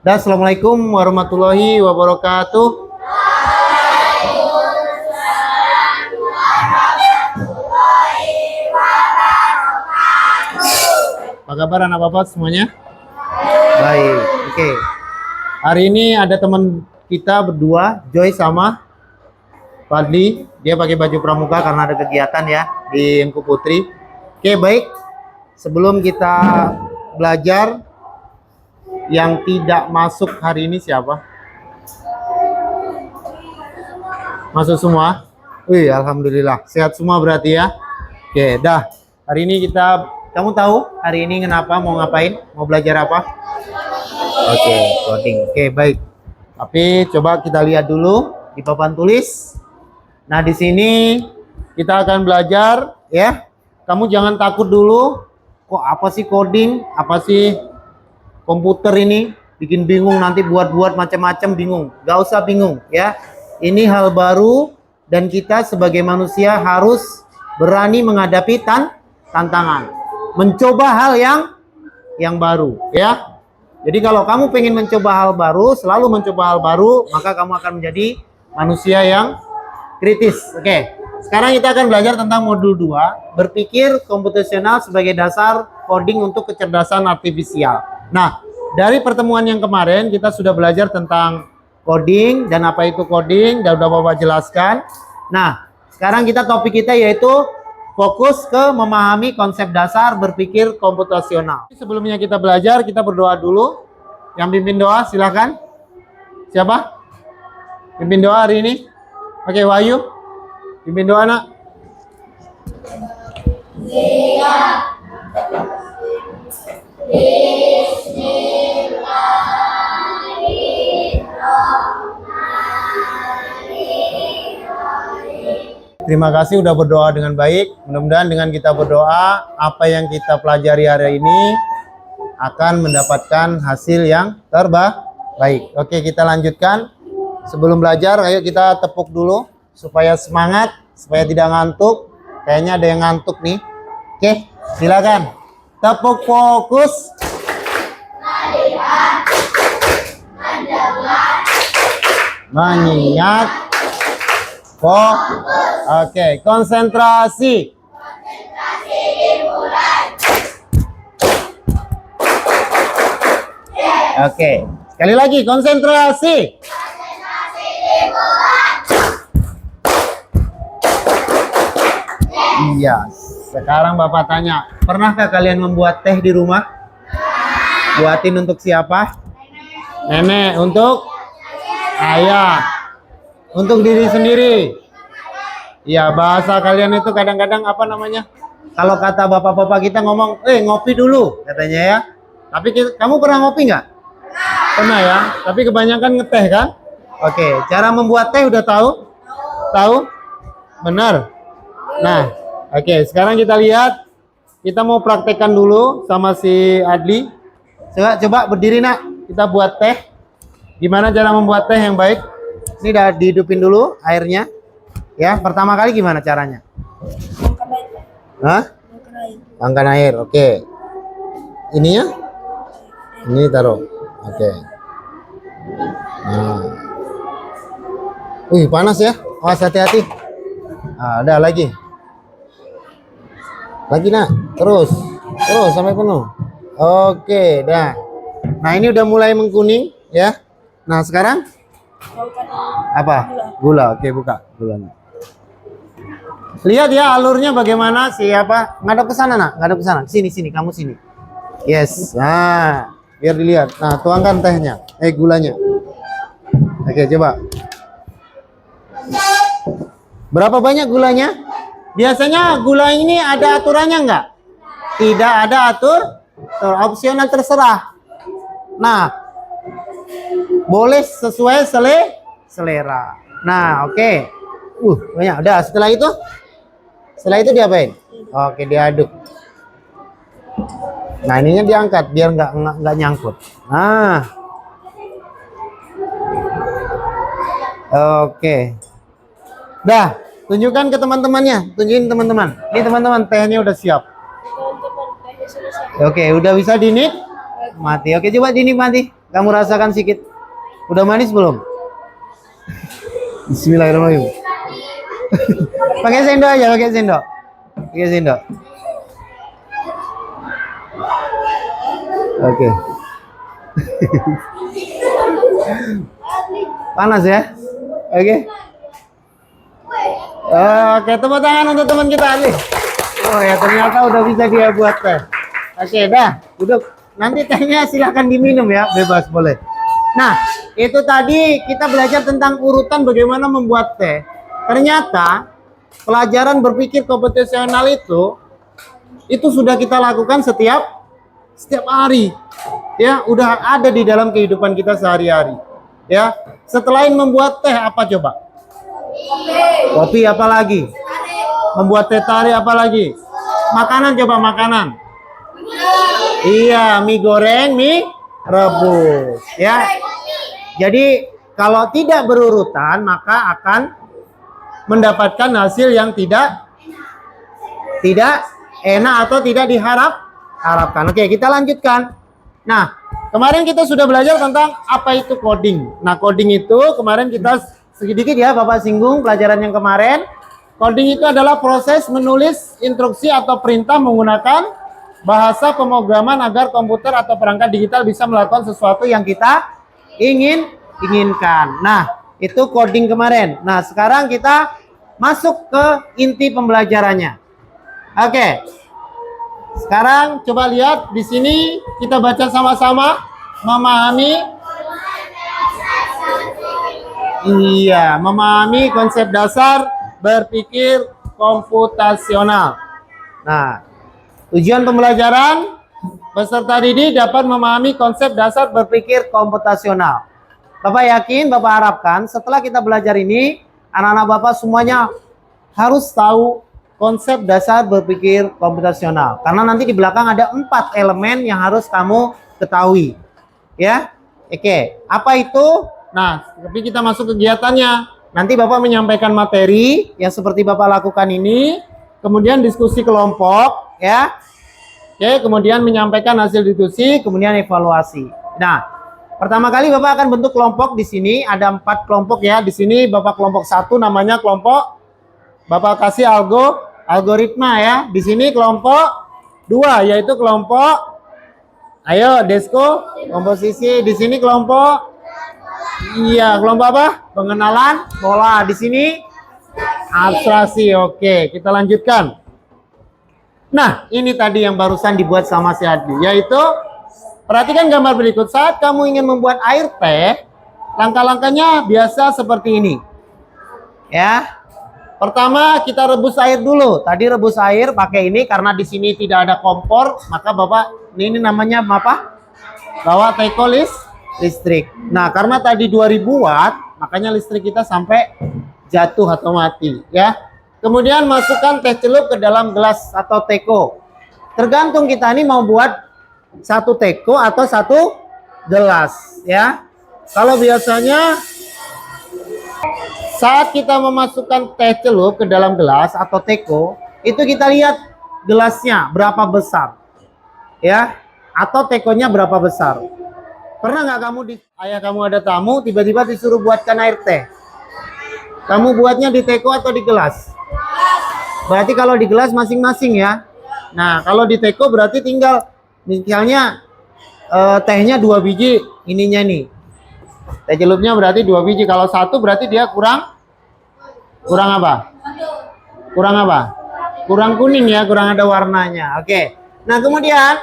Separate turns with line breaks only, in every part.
Dan assalamualaikum warahmatullahi wabarakatuh. Apa kabar anak bapak semuanya? Baik, oke. Hari ini ada teman kita berdua, Joy sama Fadli. Dia pakai baju pramuka karena ada kegiatan ya di Engku Putri. Oke, baik. Sebelum kita belajar, yang tidak masuk hari ini siapa? Masuk semua? Wih, alhamdulillah. Sehat semua berarti ya. Oke, dah. Hari ini kamu tahu hari ini kenapa, mau ngapain? Mau belajar apa? Oke, coding. Oke, baik. Tapi coba kita lihat dulu di papan tulis. Nah, di sini kita akan belajar ya. Kamu jangan takut dulu. Kok apa sih coding? Apa sih komputer ini? Bikin bingung, nanti buat-buat macam-macam bingung. Gak usah bingung ya. Ini hal baru dan kita sebagai manusia harus berani menghadapi tantangan. Mencoba hal yang baru ya. Jadi kalau kamu pengen mencoba hal baru, selalu mencoba hal baru, maka kamu akan menjadi manusia yang kritis. Oke. Sekarang kita akan belajar tentang modul 2, berpikir komputasional sebagai dasar coding untuk kecerdasan artifisial. Nah, dari pertemuan yang kemarin kita sudah belajar tentang coding dan apa itu coding, dan udah Bapak jelaskan. Nah, sekarang topik kita yaitu fokus ke memahami konsep dasar berpikir komputasional. Sebelumnya kita belajar, kita berdoa dulu. Yang pimpin doa silakan. Siapa? Pimpin doa hari ini? Oke, Wahyu. Pimpin doa, nak. Terima kasih udah berdoa dengan baik. Mudah-mudahan dengan kita berdoa, apa yang kita pelajari hari ini akan mendapatkan hasil yang terbaik. Oke, kita lanjutkan. Sebelum belajar, ayo kita tepuk dulu supaya semangat, supaya tidak ngantuk. Kayaknya ada yang ngantuk nih. Oke, silakan. Tepuk fokus. Melihat, mendengar, mengingat. Oke, konsentrasi. Konsentrasi dimulai. Oke, sekali lagi konsentrasi. Konsentrasi dimulai. Iya, sekarang Bapak tanya, pernahkah kalian membuat teh di rumah? Buatin untuk siapa? Nenek. Untuk ayah. Untuk diri sendiri. Ya, bahasa kalian itu kadang-kadang apa namanya? Kalau kata bapak-bapak kita ngomong, ngopi dulu katanya ya. Tapi kamu pernah ngopi nggak? Pernah ya. Tapi kebanyakan ngeteh kan? Oke, cara membuat teh udah tahu? Tahu? Benar. Nah, oke, sekarang kita lihat. Kita mau praktekkan dulu sama si Adli. Coba berdiri, nak. Kita buat teh. Gimana cara membuat teh yang baik? Ini udah dihidupin dulu airnya. Ya, pertama kali gimana caranya? Hah? Angkat air. Oke. Ini ya? Ini taruh. Oke. Nah. Wih, panas ya. Awas, hati-hati. Ada lagi. Lagi, nak. Terus sampai penuh. Oke, dah. Nah, ini udah mulai mengkuning ya. Nah, sekarang apa? Gula. Oke, buka gulanya. Lihat ya alurnya bagaimana. Siapa? Ngadep ke sana, nak. Ngadep ke sana. Sini, kamu sini. Yes. Nah, biar dilihat. Nah, tuangkan tehnya. Gulanya. Oke, coba. Berapa banyak gulanya? Biasanya gula ini ada aturannya enggak? Tidak ada opsional, terserah. Nah, boleh sesuai selera. Nah, oke. Banyak. Udah, setelah itu diapain? Oke, diaduk. Nah, ininya diangkat biar nggak nyangkut. Nah. Oke. Dah, tunjukkan ke teman-temannya. Tunjukin teman-teman. Ini teman-teman, tehnya udah siap. Oke, udah bisa dinikmati. Oke, coba dinikmati. Kamu rasakan sedikit. Udah manis belum? Bismillahirrahmanirrahim. Pakai sendok aja, pakai sendok. Pakai sendok. Oke. Panas ya? Oke. Oke, tepuk tangan untuk teman kita nih. Oh ya, ternyata udah bisa dia buat teh. Oke, dah, duduk. Nanti tehnya silahkan diminum ya, bebas boleh. Nah, itu tadi kita belajar tentang urutan bagaimana membuat teh. Ternyata pelajaran berpikir komputasional itu sudah kita lakukan setiap hari. Ya, udah ada di dalam kehidupan kita sehari-hari. Ya, setelah membuat teh apa coba? Kopi apa lagi? Membuat teh tarik apa lagi? Makanan coba makanan. Iya, mie goreng, mie rebus. Ya. Jadi kalau tidak berurutan maka akan mendapatkan hasil yang tidak enak atau tidak diharapkan. Oke, kita lanjutkan. Nah, kemarin kita sudah belajar tentang apa itu coding. Nah, coding itu kemarin kita sedikit ya Bapak singgung pelajaran yang kemarin. Coding itu adalah proses menulis instruksi atau perintah menggunakan bahasa pemrograman agar komputer atau perangkat digital bisa melakukan sesuatu yang kita inginkan. Nah, itu coding kemarin. Nah, sekarang kita masuk ke inti pembelajarannya. Oke. Sekarang coba lihat di sini kita baca sama-sama memahami konsep dasar berpikir komputasional. Nah, tujuan pembelajaran peserta didik dapat memahami konsep dasar berpikir komputasional. Bapak yakin, Bapak harapkan setelah kita belajar ini, anak-anak Bapak semuanya harus tahu konsep dasar berpikir komputasional. Karena nanti di belakang ada 4 elemen yang harus kamu ketahui. Ya, oke. Apa itu? Nah, tapi kita masuk kegiatannya. Nanti Bapak menyampaikan materi yang seperti Bapak lakukan ini, kemudian diskusi kelompok, ya. Oke, kemudian menyampaikan hasil diskusi, kemudian evaluasi. Nah, pertama kali Bapak akan bentuk kelompok di sini, ada 4 kelompok ya. Di sini Bapak kelompok 1 namanya kelompok Bapak kasih algoritma ya. Di sini kelompok 2 yaitu kelompok Desko komposisi. Di sini kelompok kelompok apa? Pengenalan pola. Di sini abstraksi. Oke, kita lanjutkan. Nah, ini tadi yang barusan dibuat sama si Adi, yaitu perhatikan gambar berikut. Saat kamu ingin membuat air teh, langkah-langkahnya biasa seperti ini. Ya. Pertama kita rebus air dulu. Tadi rebus air pakai ini karena di sini tidak ada kompor, maka Bapak ini namanya apa? Bawa teko listrik. Nah, karena tadi 2000 watt, makanya listrik kita sampai jatuh atau mati, ya. Kemudian masukkan teh celup ke dalam gelas atau teko. Tergantung kita ini mau buat 1 teko atau 1 gelas, ya. Kalau biasanya saat kita memasukkan teh celup ke dalam gelas atau teko, itu kita lihat gelasnya berapa besar, ya, atau tekonya berapa besar. Pernah nggak kamu ayah kamu ada tamu, tiba-tiba disuruh buatkan air teh? Kamu buatnya di teko atau di gelas? Berarti kalau di gelas masing-masing ya. Nah, kalau di teko berarti tinggal misalnya tehnya 2 biji ininya nih. Teh celupnya berarti 2 biji. Kalau 1 berarti dia kurang apa? Kurang apa? Kurang kuning ya, kurang ada warnanya. Oke. Nah, kemudian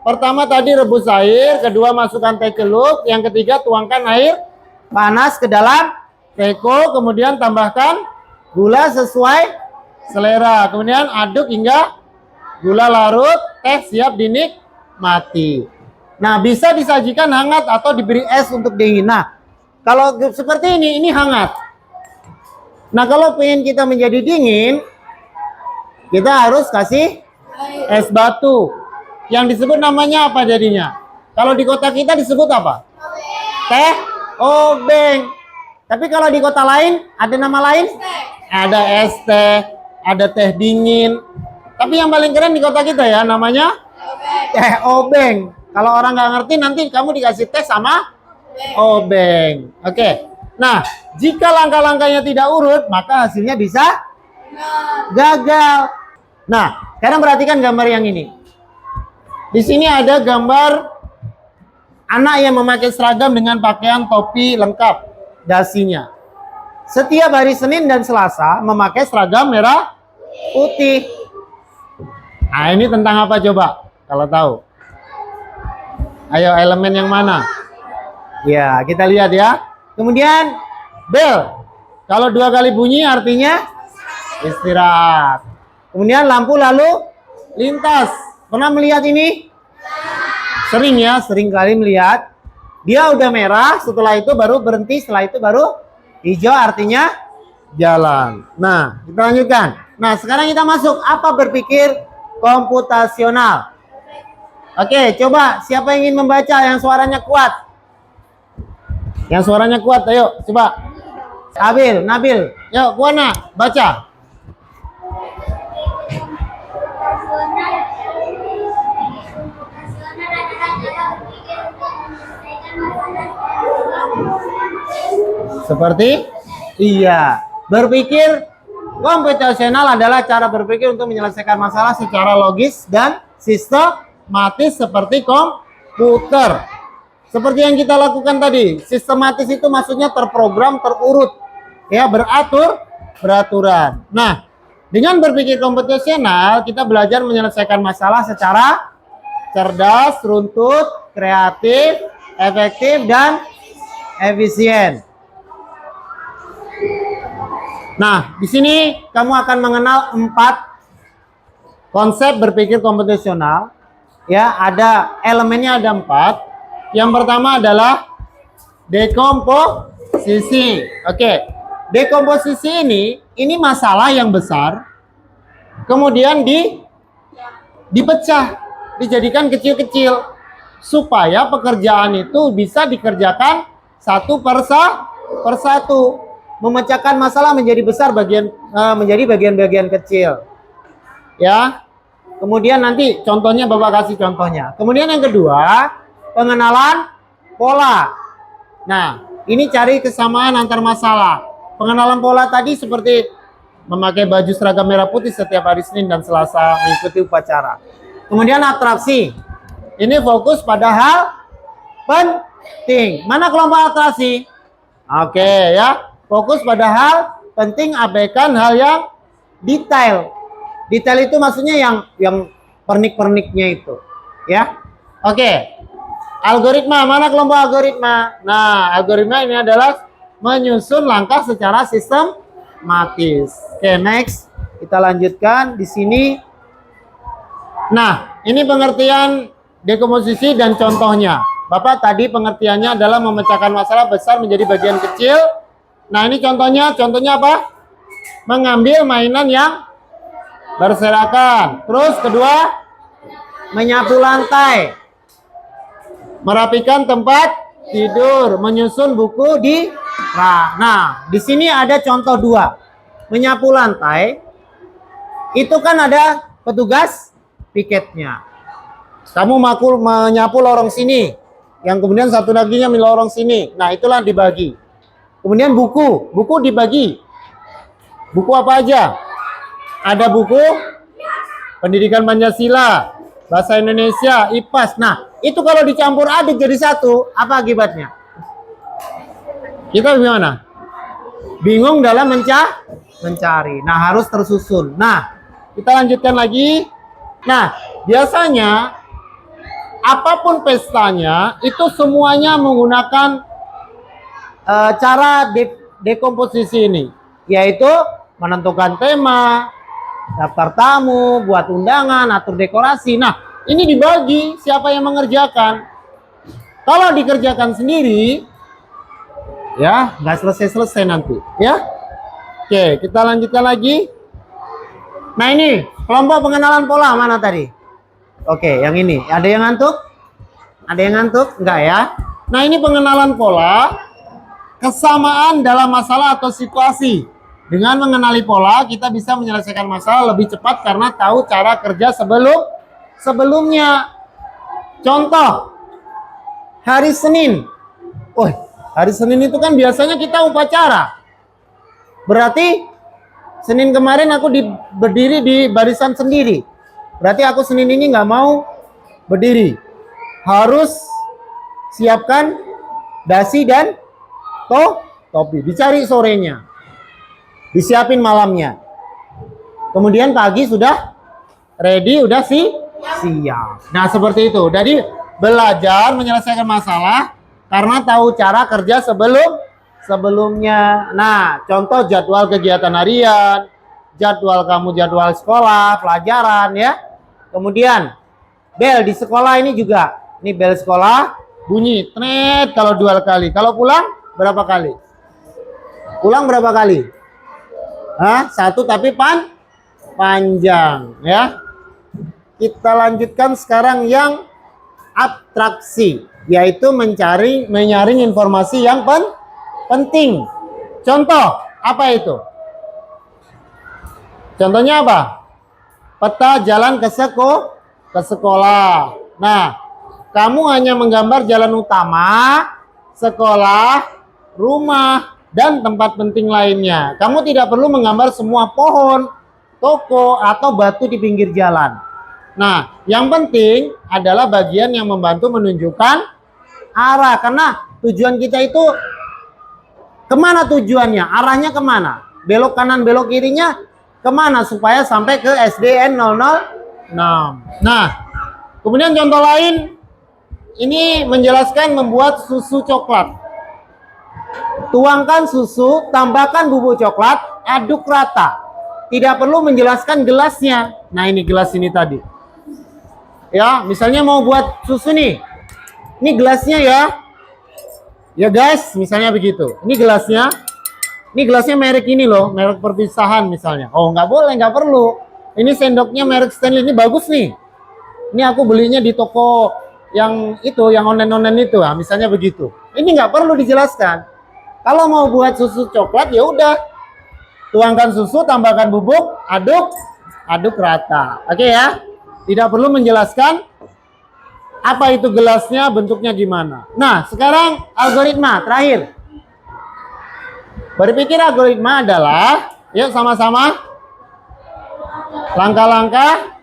pertama tadi rebus air, kedua masukkan teh celup, yang ketiga tuangkan air panas ke dalam teko, kemudian tambahkan gula sesuai selera. Kemudian aduk hingga gula larut, teh siap dinikmati. Nah, bisa disajikan hangat atau diberi es untuk dingin. Nah, kalau seperti ini hangat. Nah, kalau pengen kita menjadi dingin, kita harus kasih es batu. Yang disebut namanya apa jadinya? Kalau di kota kita disebut apa? Teh obeng. Tapi kalau di kota lain, ada nama lain? Ada es teh, ada teh dingin. Tapi yang paling keren di kota kita ya, namanya teh obeng. Kalau orang nggak ngerti nanti kamu dikasih tes sama obeng. Oke. Nah, jika langkah-langkahnya tidak urut, maka hasilnya bisa gagal. Nah, sekarang perhatikan gambar yang ini. Di sini ada gambar anak yang memakai seragam dengan pakaian topi lengkap dasinya. Setiap hari Senin dan Selasa memakai seragam merah putih. Nah, ini tentang apa coba? Kalau tahu. Ayo, elemen yang mana? Ya, kita lihat ya. Kemudian bel. Kalau 2 kali bunyi artinya istirahat. Kemudian lampu lalu lintas. Pernah melihat ini? Sering ya, sering kali melihat. Dia udah merah, setelah itu baru berhenti, setelah itu baru hijau artinya jalan. Nah, kita lanjutkan. Nah, sekarang kita masuk apa berpikir komputasional. Oke, coba siapa yang ingin membaca yang suaranya kuat? Yang suaranya kuat, ayo coba. Abil, Nabil, yuk Buana, baca. Seperti? Iya. Berpikir komputasional adalah cara berpikir untuk menyelesaikan masalah secara logis dan sistematis seperti komputer. Seperti yang kita lakukan tadi. Sistematis itu maksudnya terprogram, terurut. Ya, beraturan. Nah, dengan berpikir komputasional, kita belajar menyelesaikan masalah secara cerdas, runtut, kreatif, efektif, dan efisien. Nah, di sini kamu akan mengenal 4 konsep berpikir komputasional. Ya, ada elemennya ada 4. Yang pertama adalah dekomposisi. Oke, dekomposisi ini masalah yang besar, kemudian dipecah, dijadikan kecil-kecil, supaya pekerjaan itu bisa dikerjakan satu persatu. Memecahkan masalah menjadi besar menjadi bagian-bagian kecil. Ya. Kemudian nanti contohnya Bapak kasih contohnya. Kemudian yang kedua, pengenalan pola. Nah, ini cari kesamaan antar masalah. Pengenalan pola tadi seperti memakai baju seragam merah putih setiap hari Senin dan Selasa mengikuti upacara. Kemudian atraksi. Ini fokus pada hal penting. Mana kelompok atraksi? Oke, ya. Fokus pada hal penting, abaikan hal yang detail. Detail itu maksudnya yang pernik-perniknya itu, ya. Oke. Algoritma, mana kelompok algoritma? Nah, algoritma ini adalah menyusun langkah secara sistematis. Oke, next. Kita lanjutkan di sini. Nah, ini pengertian dekomposisi dan contohnya. Bapak tadi pengertiannya adalah memecahkan masalah besar menjadi bagian kecil. Nah, ini contohnya apa? Mengambil mainan yang berserakan. Terus kedua, menyapu lantai, merapikan tempat tidur, menyusun buku di rak. Nah, di sini ada contoh 2. Menyapu lantai, itu kan ada petugas piketnya. Kamu menyapu lorong sini, yang kemudian satu laginya di lorong sini. Nah, itulah dibagi. Kemudian buku dibagi. Buku apa aja? Ada buku pendidikan Pancasila, bahasa Indonesia, IPAS. Nah, itu kalau dicampur aduk jadi satu, apa akibatnya? Kita gimana? Bingung dalam mencari. Nah, harus tersusun. Nah, kita lanjutkan lagi. Nah, biasanya apapun pestanya itu semuanya menggunakan cara dekomposisi ini, yaitu menentukan tema, daftar tamu, buat undangan, atur dekorasi. Nah, ini dibagi siapa yang mengerjakan. Kalau dikerjakan sendiri, ya nggak selesai nanti, ya. Oke, kita lanjutkan lagi. Nah, ini kelompok pengenalan pola mana tadi? Oke, yang ini. Ada yang ngantuk? Ada yang ngantuk? Enggak ya? Nah, ini pengenalan pola. Kesamaan dalam masalah atau situasi. Dengan mengenali pola, kita bisa menyelesaikan masalah lebih cepat karena tahu cara kerja sebelumnya. Contoh, hari Senin. Oh, hari Senin itu kan biasanya kita upacara. Berarti Senin kemarin aku berdiri di barisan sendiri. Berarti aku Senin ini nggak mau berdiri. Harus siapkan dasi dan topi. Dicari sorenya. Disiapin malamnya. Kemudian pagi sudah ready, udah siap. Nah, seperti itu. Jadi belajar menyelesaikan masalah karena tahu cara kerja sebelumnya. Nah, contoh jadwal kegiatan harian, jadwal sekolah, pelajaran ya. Kemudian bel di sekolah ini juga. Ini bel sekolah bunyi tret kalau 2 kali. Kalau pulang berapa kali? Pulang berapa kali? 1 tapi panjang ya. Kita lanjutkan sekarang yang abstraksi, yaitu menyaring informasi yang penting. Contoh, apa itu? Contohnya apa? Peta jalan ke sekolah. Nah, kamu hanya menggambar jalan utama, sekolah, rumah, dan tempat penting lainnya. Kamu tidak perlu menggambar semua pohon, toko, atau batu di pinggir jalan. Nah, yang penting adalah bagian yang membantu menunjukkan arah. Karena tujuan kita itu kemana tujuannya? Arahnya kemana? Belok kanan, belok kirinya kemana? Supaya sampai ke SDN 006. Nah, kemudian contoh lain. Ini menjelaskan membuat susu coklat. Tuangkan susu, tambahkan bubuk coklat, aduk rata. Tidak perlu menjelaskan gelasnya. Nah, ini gelas ini tadi. Ya, misalnya mau buat susu nih. Ini gelasnya ya. Ya guys, misalnya begitu. Ini gelasnya. Ini gelasnya merek ini loh, merek perpisahan misalnya. Oh, nggak boleh, nggak perlu. Ini sendoknya merek Stanley, ini bagus nih. Ini aku belinya di toko yang itu, yang online itu, misalnya begitu. Ini nggak perlu dijelaskan. Kalau mau buat susu coklat ya udah, tuangkan susu, tambahkan bubuk, aduk rata. Oke ya. Tidak perlu menjelaskan apa itu gelasnya, bentuknya gimana. Nah, sekarang algoritma terakhir. Berpikir algoritma adalah, yuk sama-sama, langkah-langkah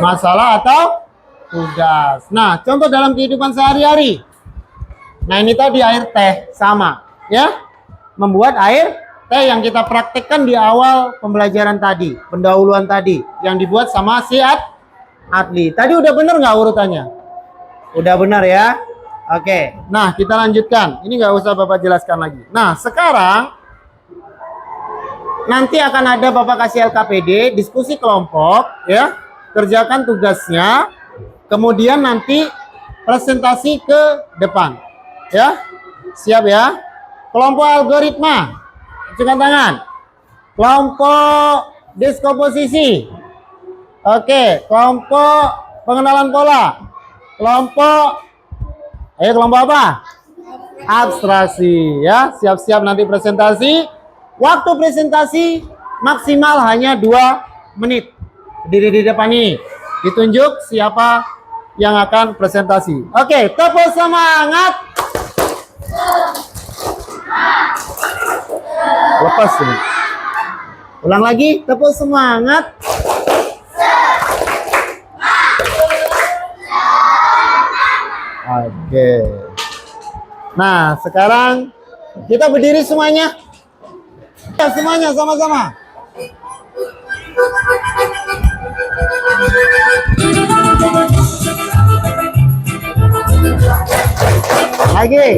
masalah atau tugas. Nah, contoh dalam kehidupan sehari-hari. Nah, ini tadi air teh sama, ya. Membuat air teh yang kita praktekkan di awal pembelajaran tadi, pendahuluan tadi, yang dibuat sama si Adli. Tadi udah bener nggak urutannya? Udah benar ya? Oke. Nah, kita lanjutkan. Ini nggak usah Bapak jelaskan lagi. Nah, sekarang nanti akan ada Bapak kasih LKPD, diskusi kelompok, ya. Kerjakan tugasnya. Kemudian nanti presentasi ke depan. Ya. Siap ya? Kelompok algoritma. Tunjukkan tangan. Kelompok diskomposisi. Oke, kelompok pengenalan pola. Kelompok apa? Abstraksi ya. Siap-siap nanti presentasi. Waktu presentasi maksimal hanya 2 menit. Berdiri di depan ini. Ditunjuk siapa yang akan presentasi. Oke, tepuk semangat. Lepas ini. Ulang lagi, tepuk semangat. Oke. Nah, sekarang kita berdiri semuanya. Semuanya sama-sama. Lagi.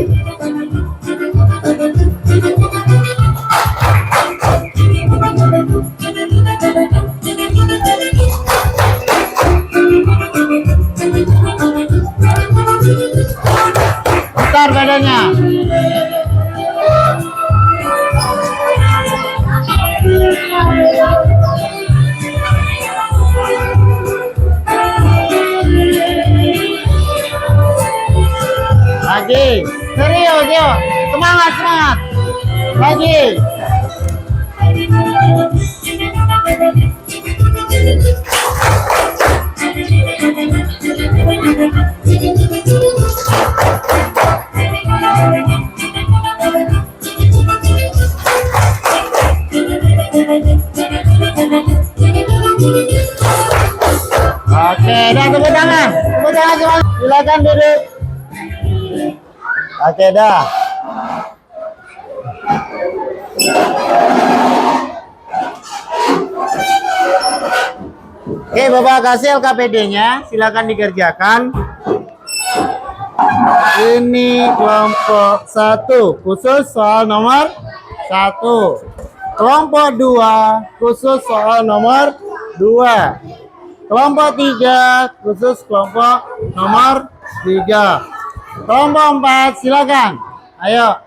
Putar badannya. Lagi. Serius, yuk. Semangat, semangat. Lagi. Oke, dah tepuk tangan. Tepuk tangan semua. Silakan duduk. Oke, dah. Oke, Bapak kasih LKPD-nya. Silakan dikerjakan. Ini kelompok 1 khusus soal nomor 1. Kelompok 2 khusus soal nomor 2. Kelompok 3 khusus kelompok nomor 3. Kelompok 4 silakan. Ayo.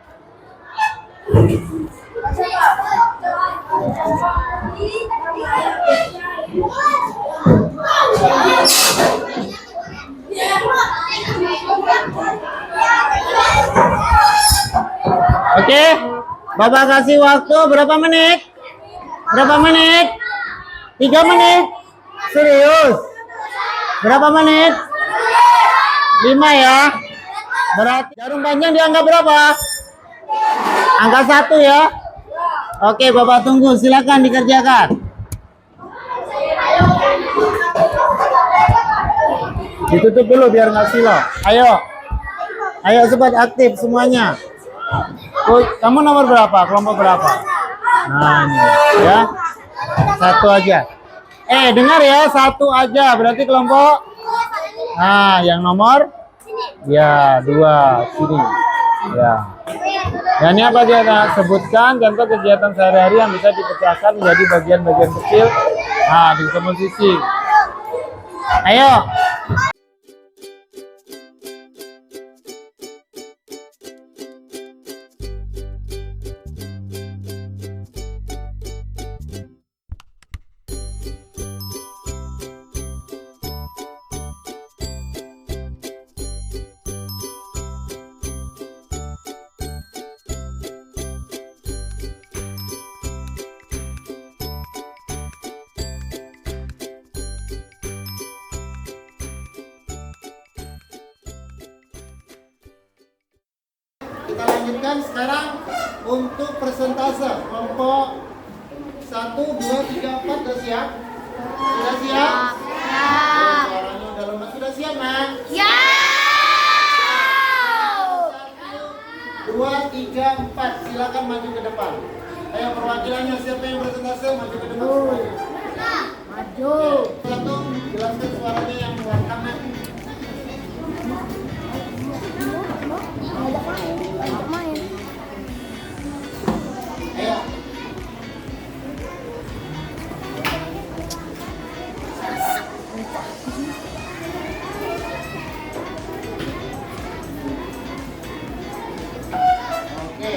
Oke, Bapak kasih waktu berapa menit? Berapa menit? 3 menit? Serius? Berapa menit? 5 ya? Berarti jarum panjang dianggap berapa? Angka 1 ya? Oke, Bapak tunggu. Silakan dikerjakan. Ditutup dulu biar nggak silau. Ayo. Ayo cepat aktif semuanya. Oh, kamu nomor berapa? Kelompok berapa? Nah, ini ya. 1 aja. Dengar ya, 1 aja. Berarti kelompok. Nah, yang nomor ya 2 sini. Ya. Dan ini apa dia sebutkan contoh kegiatan sehari-hari yang bisa dipecahkan menjadi bagian-bagian kecil. Nah, di komposisi. Ayo. Kita lanjutkan sekarang untuk persentase kelompok 1, 2, 3, 4 sudah siap? Sudah siap?
Ya.
Suaranya udah lemah. Sudah siap, Mak?
Ya.
1, 2, 3, 4. Silakan maju ke depan. Ayo perwakilannya siapa yang persentase maju ke depan semuanya.
Maju.
Satu, jelaskan suaranya yang warna.
Main.
Ayo. Oke.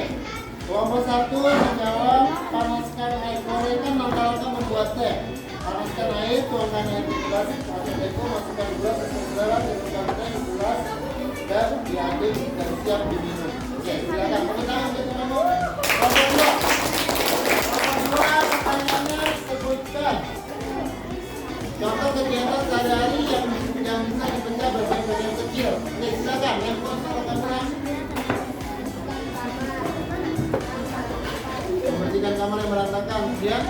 Kelompok 1 menjawab panaskan air gorengan langkah-langkah membuat teh. Panaskan air, tuangkan air di gelas, masukkan teko, masukkan gula, masukkan masukkan teh di gelas dan diaduk dan siap diminum. Oke, silakan. Tepuk tangan untuk temanmu. Kelompok 2. Kelompok 2 pertanyaannya sebutkan contoh kegiatan sehari-hari yang bisa dipecah bagian-bagian kecil. Oke, silakan. Yang kosong kamera. Membersihkan kamar yang berantakan. Kemudian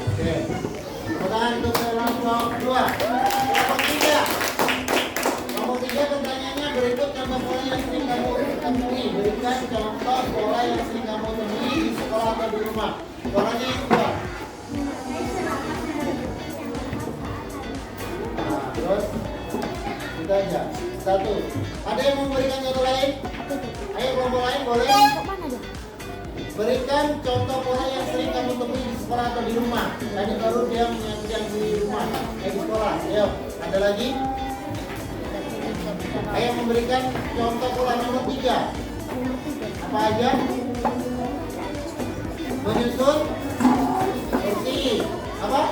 oke. Pertanyaan untuk kelompok 2. Kelompok 3. Kelompok 3 pertanyaannya berikut contoh pola yang sering kamu temui. Berikan contoh pola yang sering kamu temui di sekolah atau di rumah. Polanya yang kedua. Nah, terus kita aja. 1. Ada yang mau memberikan contoh lain? Ayo kelompok lain boleh? Berikan contoh pola yang sering kamu temui di sekolah atau di rumah. Tadi baru dia yang di rumah, di sekolah. Ayo, ada lagi? Ayo memberikan contoh pola nomor 3. Apa aja? Menyusun, bersih. Apa?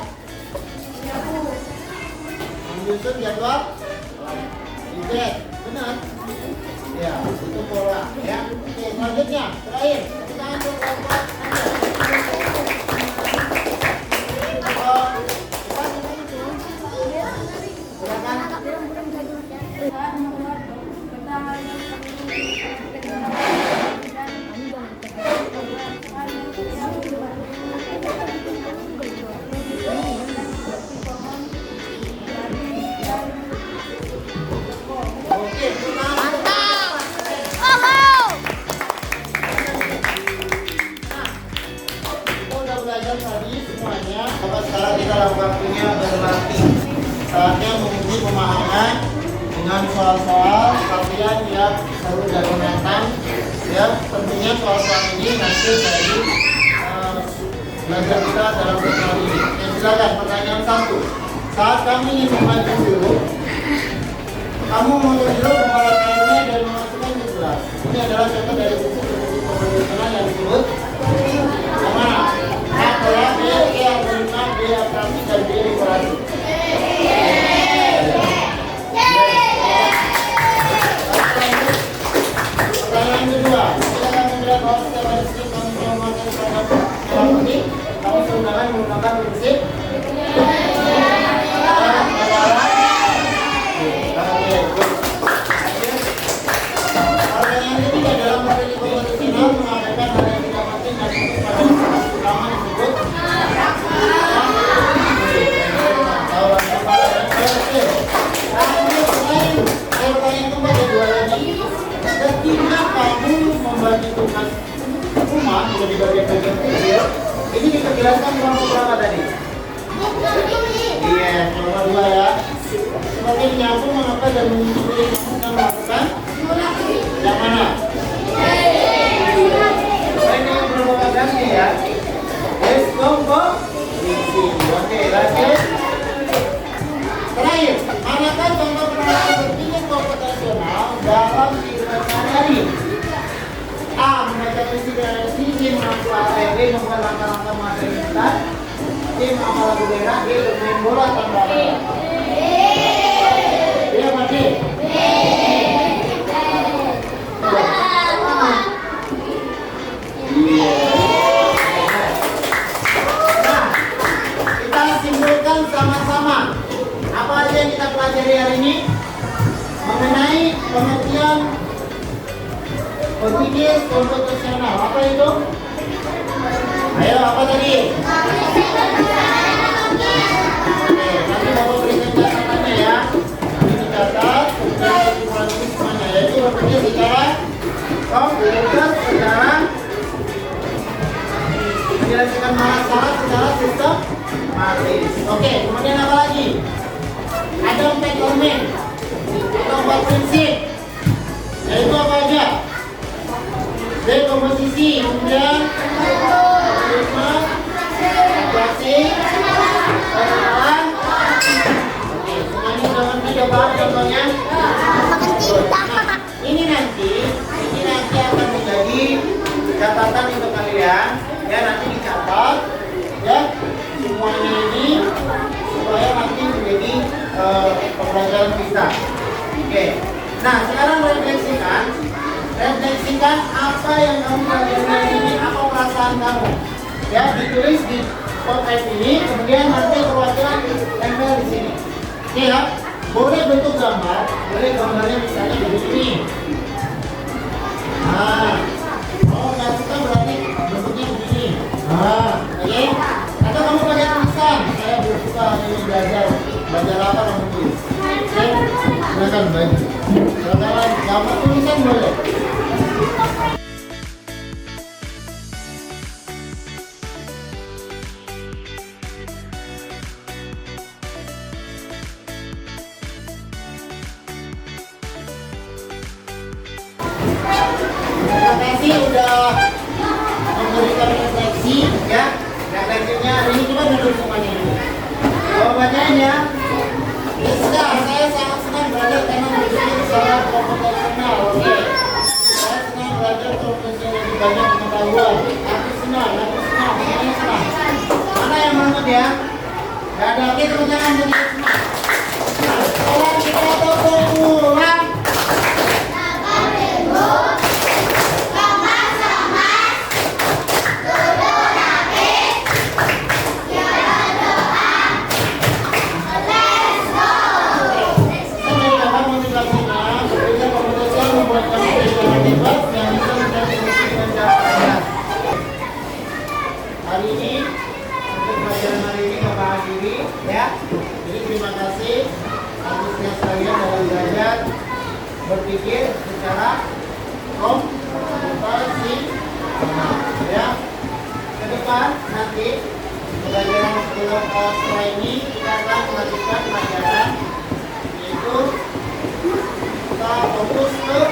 Menyusun jadwal. Tiket, benar? Ya, itu pola. Ya. Oke, selanjutnya terakhir. Kita ambil kelompok. Silakan. kalian yang seru dan menantang. Ya, tentunya soal ini nanti dari belajar kita dalam pertemuan ini. Ya, silakan pertanyaan 1. Saat kami ingin membantu dulu, kamu mengambil dulu membalas kainnya dan memasukkan ke gelas. Ini adalah contoh dari buku konvensional yang disebut yang mana? A. Pola, B. Algoritma, D. Atraksi, dan D. Regulasi. Pertanyaan kedua, kita akan melihat bahwa setiap ada prinsip kami menggunakan seragam merah putih. Kami menggunakan prinsip pertanyaan ketiga, dalam materi konvensional mengabaikan hal yang tidak penting dan fokus pada masalah utama disebut pertanyaan keempat ada 2 lagi. Ketika kamu membagi tugas rumah menjadi bagian-bagian kecil, ini diperjelaskan berapa tadi? Iya, nomor 2 ya. Sebagai menyambung, mengapa dan menyusuri yang melakukan yang mana? Ini yang berubah ganti ya. Let's go. Oke, lanjut. Terakhir, manakah contoh penerapan berpikir komputasional dalam kehidupan sehari-hari? A. Membaca puisi dan redaksi, B. mengaku APB, membuat langkah-langkah materi instan, C. menghafal lagu daerah, D. bermain bola tanpa bola. D apa D? Nah, kita simpulkan sama-sama apa aja yang kita pelajari hari ini mengenai pengertian berpikir komputasional. Apa itu? Ayo, apa tadi? Oke, nanti Bapak berikan catatannya ya. Ini dicatat, kemudian kesimpulan ini semuanya, yaitu berpikir secara komputer, secara menjelaskan masalah secara sistematis. Oke, kemudian apa lagi? Ada 4 elemen atau 4 prinsip, yaitu apa aja? D. Komposisi, kemudian algoritma, atraksi, pengenalan. Oke, semuanya sudah ngerti, coba contohnya. Nah, ini nanti akan menjadi catatan untuk kalian ya, nanti dicatat ya semuanya ini supaya nanti menjadi pembelajaran kita. Oke, nah sekarang refleksikan apa yang kamu pelajari hari ini, apa perasaan kamu ya, ditulis di pop-up ini, kemudian nanti perwakilan tempel di sini. Oke ya, boleh bentuk gambar, boleh gambarnya misalnya begini. Nah, oh nggak suka berarti bentuknya begini. Nah, oke. Atau kamu pakai tulisan, saya belum suka ini belajar apa kamu tulis. Oke, silakan baik. Silakan gambar tulisan boleh. Terima kasih udah memberikan refleksi ya. Refleksinya hari ini coba duduk semuanya dulu. Jawabannya ya. Bisa, saya sangat senang belajar karena berpikir secara komputasional. Oke. Saya senang belajar komputasi lebih banyak pengetahuan. Aku senang, semuanya senang. Mana yang menurut ya? Gak ada, oke tepuk tangan untuk kita semua. Sekarang kita tepuk ulang. Hari ini untuk pelajaran hari ini Bapak akhiri ya. Jadi terima kasih antusias kalian dalam belajar berpikir secara komputasional ya. Ke depan nanti pelajaran setelah ini kita akan melanjutkan pelajaran yaitu Kita fokus ke